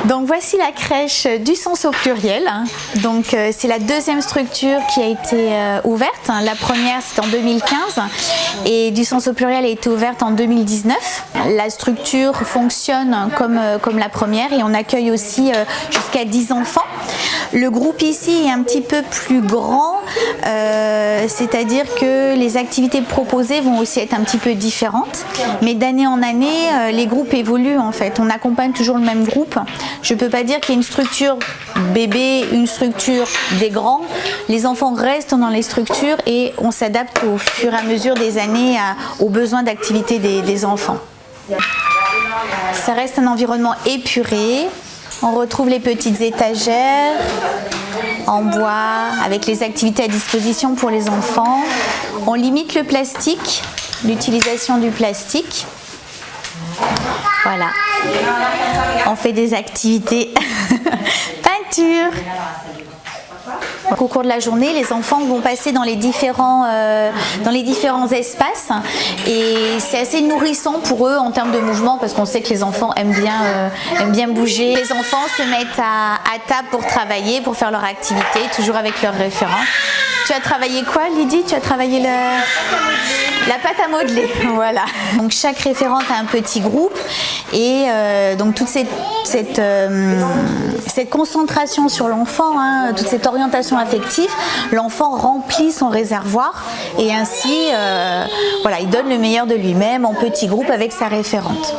Donc voici la crèche du sens au pluriel. Donc c'est la deuxième structure qui a été ouverte. La première c'était en 2015 et du sens au pluriel a été ouverte en 2019. La structure fonctionne comme la première et on accueille aussi jusqu'à 10 enfants. Le groupe ici est un petit peu plus grand, c'est-à-dire que les activités proposées vont aussi être un petit peu différentes. Mais d'année en année, les groupes évoluent en fait. On accompagne toujours le même groupe. Je ne peux pas dire qu'il y a une structure bébé, une structure des grands. Les enfants restent dans les structures et on s'adapte au fur et à mesure des années aux besoins d'activité des enfants. Ça reste un environnement épuré. On retrouve les petites étagères en bois avec les activités à disposition pour les enfants. On limite le plastique, l'utilisation du plastique. Voilà. On fait des activités peinture. Au cours de la journée, les enfants vont passer dans les différents espaces et c'est assez nourrissant pour eux en termes de mouvement parce qu'on sait que les enfants aiment bien bouger. Les enfants se mettent à table pour travailler, pour faire leur activité, toujours avec leurs référents. Tu as travaillé quoi, Lydie? Tu as travaillé la pâte à modeler, voilà. Donc chaque référente a un petit groupe et donc toute cette concentration sur l'enfant, toute cette orientation affective, l'enfant remplit son réservoir et ainsi voilà, il donne le meilleur de lui-même en petit groupe avec sa référente.